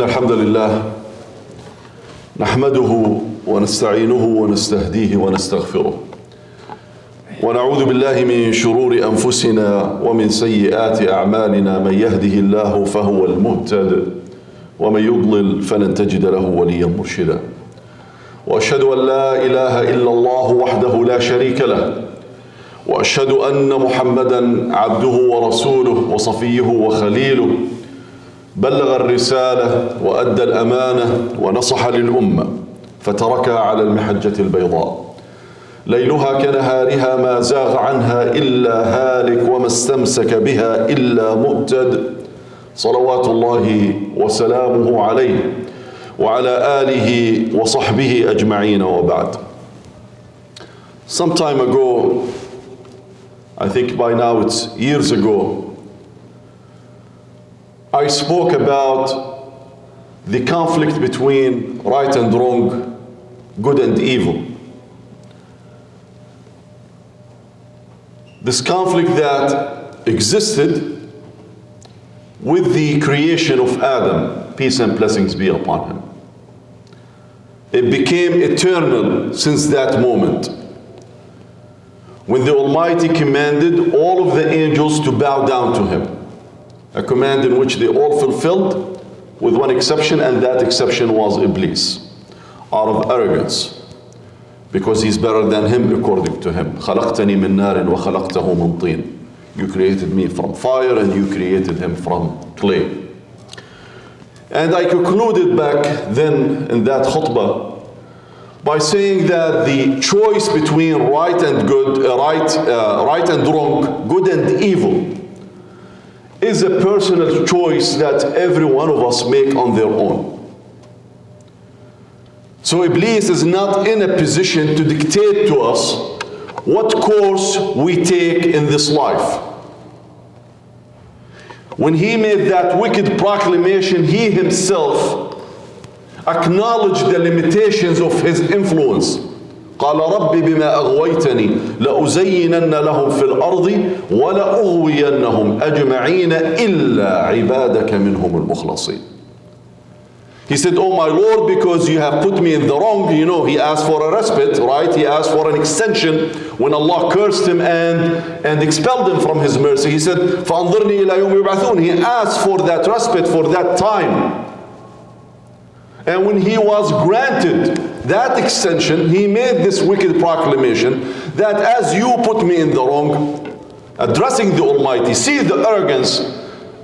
الحمد لله نحمده ونستعينه ونستهديه ونستغفره ونعوذ بالله من شرور أنفسنا ومن سيئات أعمالنا. من يهده الله فهو المهتد ومن يضلل فلن تجد له وليا مرشدا. وأشهد أن لا إله إلا الله وحده لا شريك له، وأشهد أن محمدا عبده ورسوله وصفيه وخليله، بلغ الرسالة وأدى الأمانة ونصح للأمة فتركها على المحجة البيضاء ليلها كنهارها، ما زاغ عنها إلا هالك وما استمسك بها إلا مهتد، صلوات الله وسلامه عليه وعلى آله وصحبه أجمعين وبعد. Some time ago, I think by now it's years ago, I spoke about the conflict between right and wrong, good and evil. This conflict that existed with the creation of Adam, peace and blessings be upon him. It became eternal since that moment, when the Almighty commanded all of the angels to bow down to him. A command in which they all fulfilled, with one exception, and that exception was Iblis, out of arrogance, because he's better than him according to him. خَلَقْتَنِي مِن نَارٍ وَخَلَقْتَهُ مِن طِينٍ. You created me from fire and you created him from clay. And I concluded back then in that khutbah by saying that the choice between right and good, right and wrong, good and evil, is a personal choice that every one of us make on their own. So Iblis is not in a position to dictate to us what course we take in this life. When he made that wicked proclamation, he himself acknowledged the limitations of his influence. قال رب بما أغويتني لأزينن لهم في الأرض ولأغوينهم أجمعين إلا عبادك منهم المخلصين. He said, oh my Lord, because you have put me in the wrong. You know, he asked for a respite, right? He asked for an extension when Allah cursed him and expelled him from his mercy. He said, فَأَنظِرْنِي إِلَى يَوْمِ يُبْعَثُونَ. He asked for that respite, for that time. And when he was granted that extension, he made this wicked proclamation that as you put me in the wrong, addressing the Almighty, see the arrogance,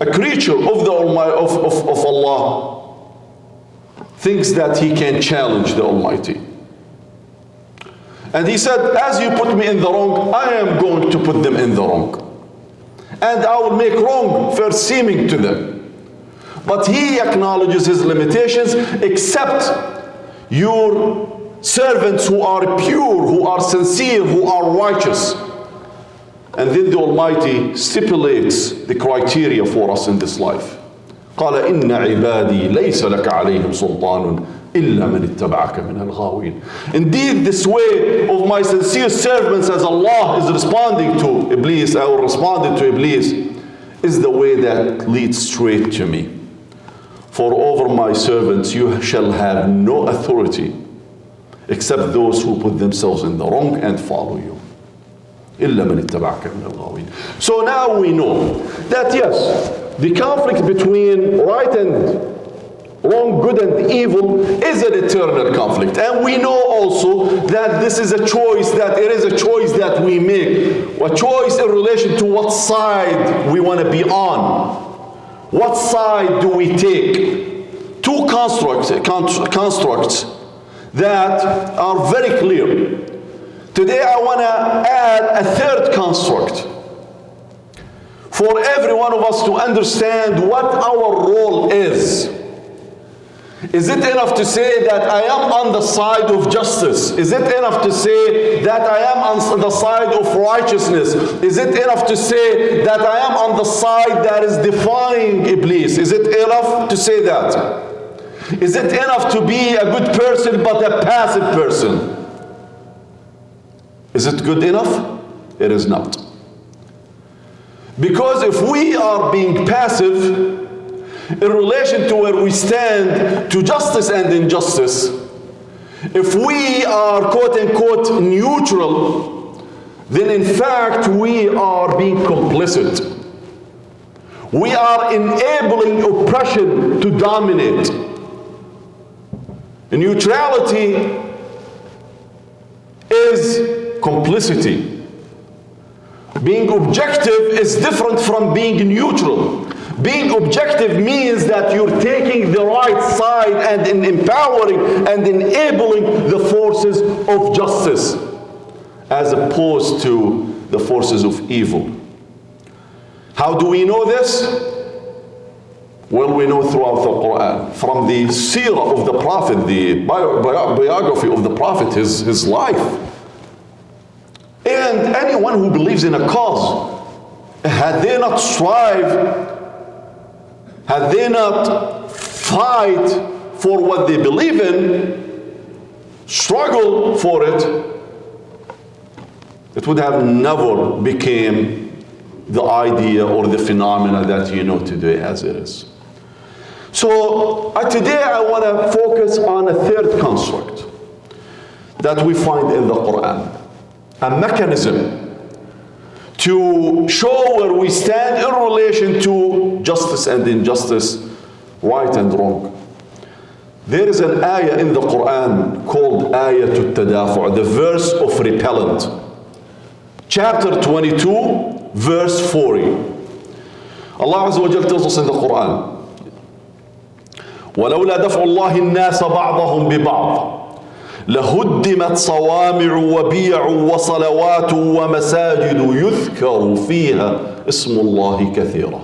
a creature of the Almighty, of Allah, thinks that he can challenge the Almighty. And he said, as you put me in the wrong, I am going to put them in the wrong. And I will make wrong fair seeming to them. But he acknowledges his limitations, except your servants who are pure, who are sincere, who are righteous. And then the Almighty stipulates the criteria for us in this life. قال إن عبادي ليس لك عليهم سلطان إلا من اتبعك من الغاوين. Indeed, this way of my sincere servants, as Allah is responding to Iblis, or responded to Iblis, is the way that leads straight to me. For over my servants you shall have no authority except those who put themselves in the wrong and follow you. إلا من اتبعك من الغاوين. So now we know that yes, the conflict between right and wrong, good and evil is an eternal conflict. And we know also that this is a choice, that it is a choice that we make. A choice in relation to what side we want to be on. What side do we take? Two constructs that are very clear. Today I want to add a third construct for every one of us to understand what our role is. Is it enough to say that I am on the side of justice? Is it enough to say that I am on the side of righteousness? Is it enough to say that I am on the side that is defying Iblis? Is it enough to say that? Is it enough to be a good person but a passive person? Is it good enough? It is not. Because if we are being passive, in relation to where we stand to justice and injustice, if we are quote unquote neutral, then in fact we are being complicit. We are enabling oppression to dominate. Neutrality is complicity. Being objective is different from being neutral. Being objective means that you're taking the right side and in empowering and enabling the forces of justice as opposed to the forces of evil. How do we know this? Well, we know throughout the Quran, from the seerah of the Prophet, the biography of the Prophet, his life. And anyone who believes in a cause, had they not strive, had they not fight for what they believe in, struggle for it, it would have never became the idea or the phenomena that you know today as it is. So today I want to focus on a third construct that we find in the Quran, a mechanism to show where we stand in relation to justice and injustice, right and wrong. There is an ayah in the Quran called Ayatul Tadafu', the verse of repellent. Chapter 22, verse 40. Allah Azza wa Jal tells us in the Quran, وَلَوْلَا دَفْعُ اللَّهِ النَّاسَ بَعْضَهُمْ بِبَعْضٍ لهدمت صوامع وبيع وصلوات ومساجد يذكر فيها اسم الله كثيرا.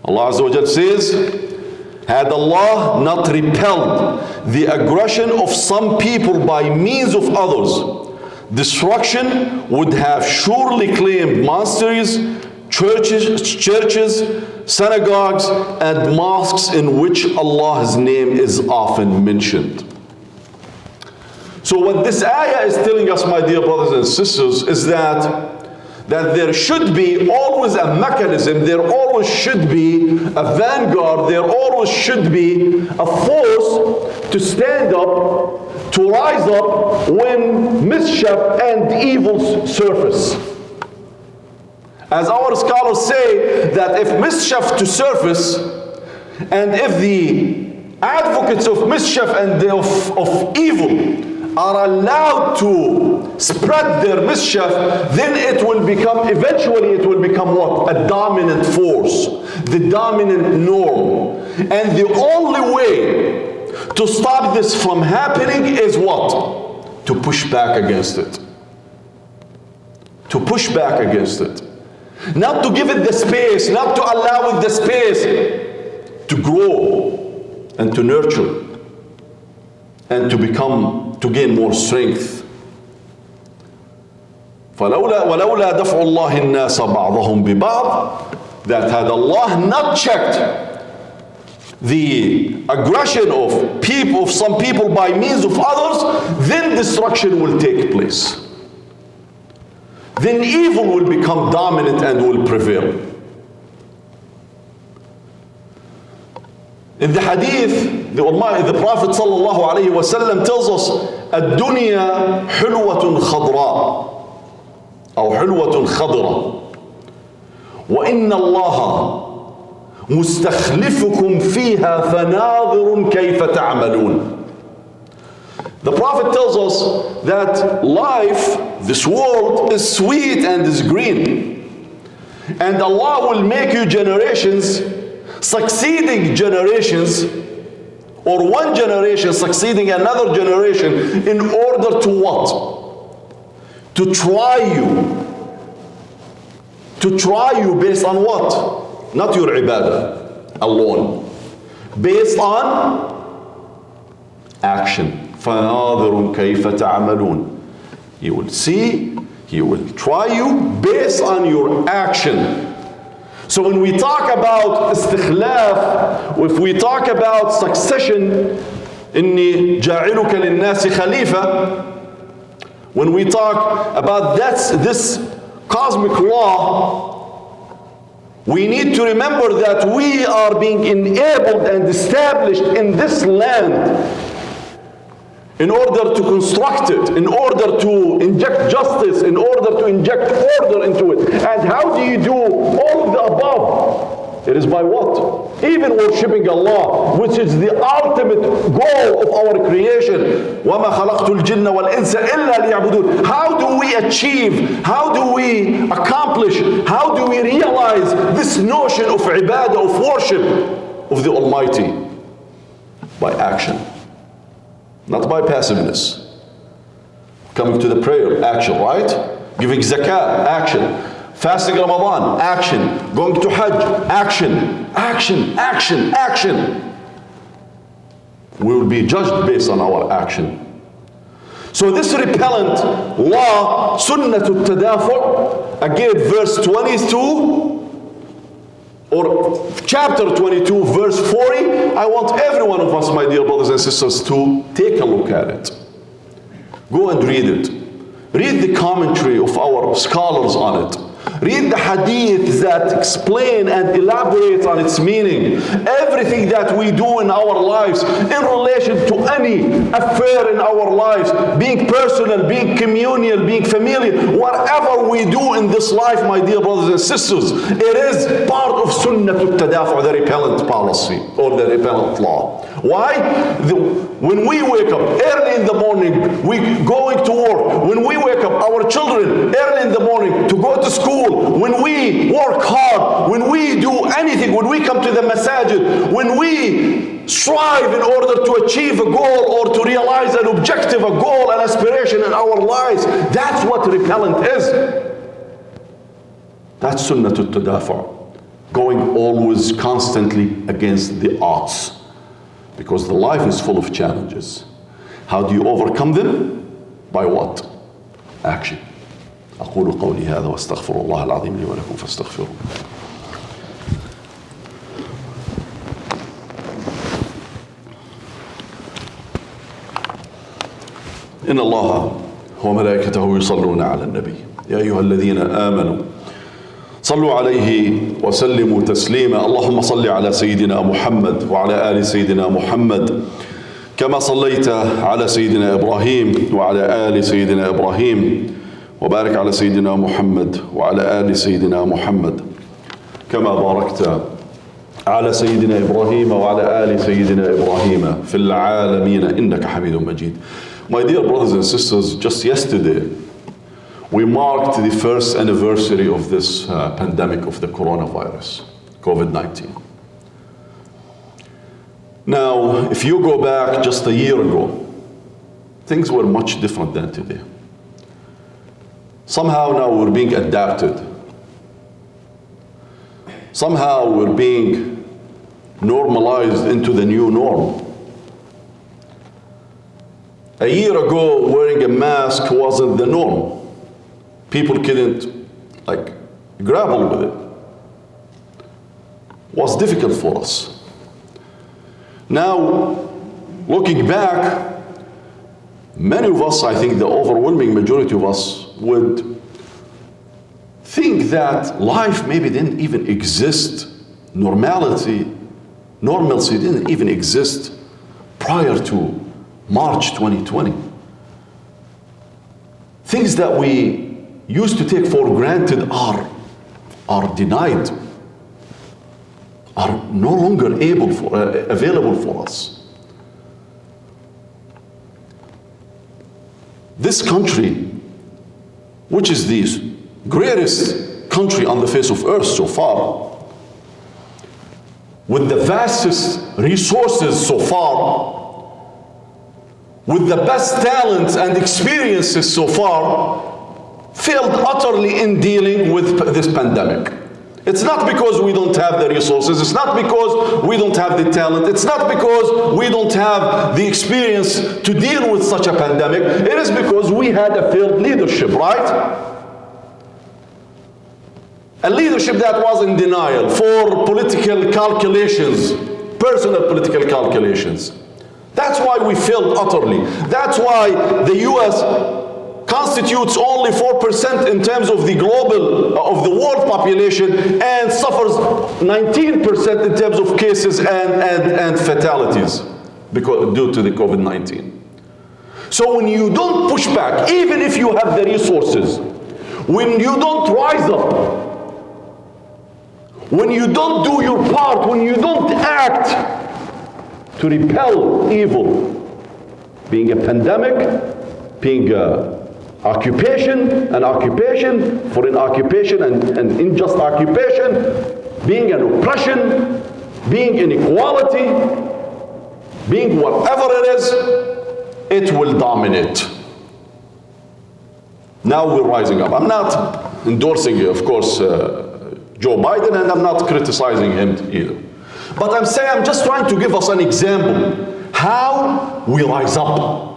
Allah Azza wa Jal says, had Allah not repelled the aggression of some people by means of others, destruction would have surely claimed monasteries, churches, synagogues, and mosques in which Allah's name is often mentioned. So what this ayah is telling us, my dear brothers and sisters, is that there should be always a mechanism, there always should be a vanguard, there always should be a force to stand up, to rise up when mischief and evils surface. As our scholars say, that if mischief to surface, and if the advocates of mischief and of evil are allowed to spread their mischief, then eventually it will become what? A dominant force, the dominant norm. And the only way to stop this from happening is what? To push back against it. To push back against it. Not to give it the space, not to allow it the space to grow and to nurture and to gain more strength. وَلَوْلَا دَفْعُ اللَّهِ النَّاسَ بَعْضَهُمْ بِبَعْضٍ, that had Allah not checked the aggression of some people by means of others, then destruction will take place. Then evil will become dominant and will prevail. In the hadith, the Prophet sallallahu alaihi wasallam tells us, الدنيا حلوة خضراء أو حلوة خضراء وإن الله مستخلفكم فيها فناظر كيف تعملون. The Prophet tells us that life, this world, is sweet and is green. And Allah will make you generations, succeeding generations, or one generation succeeding another generation, in order to what? To try you. To try you based on what? Not your ibadah alone. Based on action. فَنَاظِرٌ كَيْفَ تَعْمَلُونَ. He will see, He will try you based on your action. So when we talk about istikhlaf, if we talk about succession, إِنِّي جَاعِلُكَ لِلنَّاسِ خَلِيفَةً, when we talk about this cosmic law, We need to remember that we are being enabled and established in this land in order to construct it, in order to inject justice, in order to inject order into it. And how do you do all of the above? It is by what? Even worshipping Allah, which is the ultimate goal of our creation. وَمَا خَلَقْتُ الْجِنَّ وَالْإِنسَ إِلَّا لِيَعْبُدُونَ. How do we achieve, how do we accomplish, how do we realize this notion of ibadah, of worship of the Almighty? By action, not by passiveness. Coming to the prayer, action, right? Giving zakah, action. Fasting Ramadan, action. Going to Hajj, action. Action, action, action. We will be judged based on our action. So this repellent law, sunnatul tadafu', again verse 22, or chapter 22, verse 40, I want every one of us, my dear brothers and sisters, to take a look at it. Go and read it. Read the commentary of our scholars on it. Read the hadith that explain and elaborate on its meaning. Everything that we do in our lives in relation to any affair in our lives, being personal, being communal, being familial, whatever we do in this life, my dear brothers and sisters, it is part of sunnatul tadafu', the repellent policy or the repellent law. Why? When we wake up early in the morning, we going to work. When we wake up our children early in the morning to go to school, when we work hard, when we do anything, when we come to the masajid, when we strive in order to achieve a goal or to realize an objective, a goal, an aspiration in our lives, that's what repellent is. That's sunnatul tadafu', going always constantly against the odds. Because the life is full of challenges. How do you overcome them? By what? Action. أقول قولي هذا واستغفر الله العظيم لي ولكم فاستغفروه. إن الله وملائكته يصلون على النبي يا أيها الذين آمنوا صلوا عليه وسلموا تسليما. اللهم صل على سيدنا محمد وعلى آل سيدنا محمد كما صليت على سيدنا إبراهيم وعلى آل سيدنا إبراهيم وبارك على سيدنا محمد وعلى آل سيدنا محمد كما باركت على سيدنا إبراهيم وعلى آل سيدنا إبراهيم في العالمين إنك حميد مجيد. My dear brothers and sisters, just yesterday we marked the first anniversary of this pandemic of the coronavirus, COVID-19. Now, if you go back just a year ago, things were much different than today. Somehow now we're being adapted. Somehow we're being normalized into the new norm. A year ago, wearing a mask wasn't the norm. People couldn't grapple with it. It was difficult for us. Now, looking back, many of us, I think the overwhelming majority of us, would think that life maybe didn't even exist. Normalcy didn't even exist prior to March 2020. Things that we used to take for granted are denied, are no longer available for us. This country, which is the greatest country on the face of earth so far, with the vastest resources so far, with the best talents and experiences so far, failed utterly in dealing with this pandemic. It's not because we don't have the resources, it's not because we don't have the talent, it's not because we don't have the experience to deal with such a pandemic, it is because we had a failed leadership, right? A leadership that was in denial for political calculations, personal political calculations. That's why we failed utterly. That's why the US constitutes only 4% in terms of the global, of the world population, and suffers 19% in terms of cases and fatalities due to the COVID-19. So when you don't push back, even if you have the resources, when you don't rise up, when you don't do your part, when you don't act to repel evil, being a pandemic, being an occupation, foreign occupation, and unjust occupation, being an oppression, being inequality, being whatever it is, it will dominate. Now we're rising up. I'm not endorsing, of course, Joe Biden, and I'm not criticizing him either. But I'm just trying to give us an example how we rise up.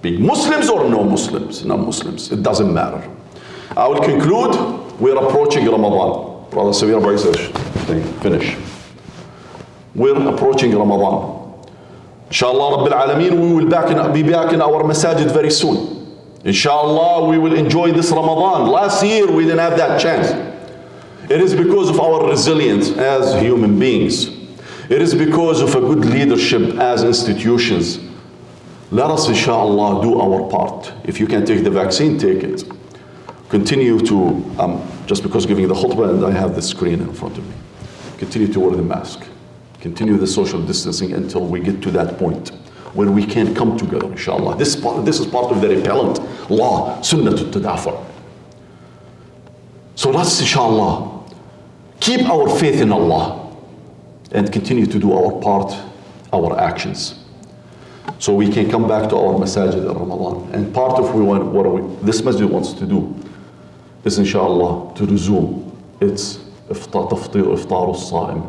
Being Muslims or no Muslims, non-Muslims, it doesn't matter. I will conclude. We're approaching Ramadan. Brother Samir finish. We're approaching Ramadan. Inshallah Rabbil Alameen, we will be back in our masajid very soon. Inshallah, we will enjoy this Ramadan. Last year, we didn't have that chance. It is because of our resilience as human beings. It is because of a good leadership as institutions. Let us, inshallah, do our part. If you can take the vaccine, take it. Continue to, just because giving the khutbah and I have the screen in front of me, continue to wear the mask. Continue the social distancing until we get to that point where we can come together, inshallah. This is part of the repellent law, sunnah al-tadafur. So let's, inshallah, keep our faith in Allah and continue to do our part, our actions, so we can come back to our masajid in Ramadan. And part of what this masjid wants to do is, inshallah, to resume its iftar al-sa'im,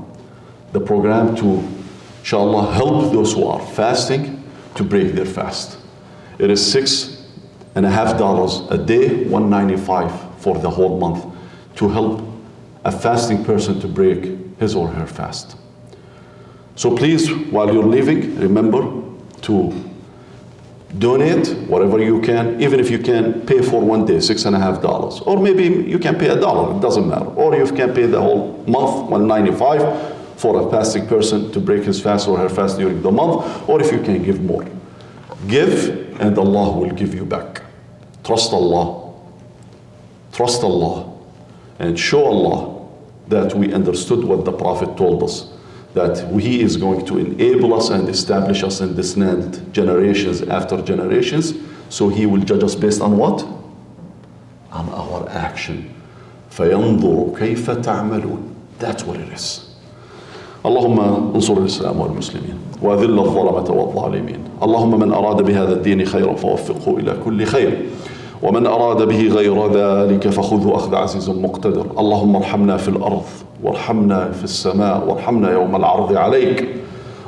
the program to, inshallah, help those who are fasting to break their fast. It is $6.50 a day, $195 for the whole month, to help a fasting person to break his or her fast. So please, while you're leaving, remember to donate whatever you can, even if you can pay for one day, $6.50, or maybe you can pay $1, it doesn't matter, or you can pay the whole month, $195 for a fasting person to break his fast or her fast during the month, or if you can give more. Give, and Allah will give you back. Trust Allah. Trust Allah. And show Allah that we understood what the Prophet told us, that He is going to enable us and establish us in this land generations after generations. So He will judge us based on what? On our action. فَيَنْظُرُ كَيْفَ تَعْمَلُونَ. That's what it is. اللهم انصر الإسلام والمسلمين وأذل الظلمة والظالمين. اللهم من أراد بهذا الدين خيرا فوفقه إلى كل خير، ومن أراد به غير ذلك فخذه أخذ عزيز مقتدر. اللهم ارحمنا في الأرض وارحمنا في السماء وارحمنا يوم العرض عليك.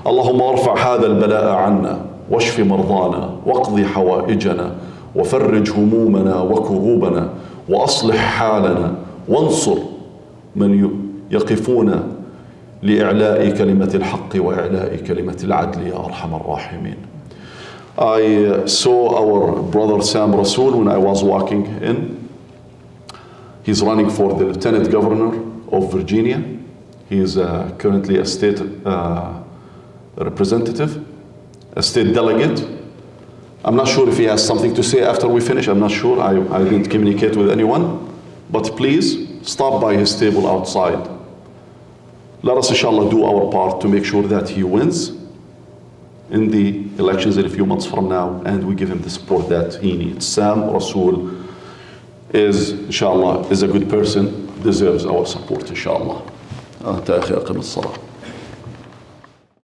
اللهم ارفع هذا البلاء عنا واشف مرضانا واقض حوائجنا وفرج همومنا وكروبنا وأصلح حالنا وانصر من يقفون لإعلاء كلمة الحق وإعلاء كلمة العدل يا أرحم الراحمين. I saw our brother Sam Rasool when I was walking in. He's running for the Lieutenant Governor of Virginia. He is currently a state representative, a state delegate. I'm not sure if he has something to say after we finish. I'm not sure. I didn't communicate with anyone. But please stop by his table outside. Let us, inshallah, do our part to make sure that he wins in the elections in a few months from now, and we give him the support that he needs. Sam Rasool is, inshallah, is a good person, deserves our support, inshallah.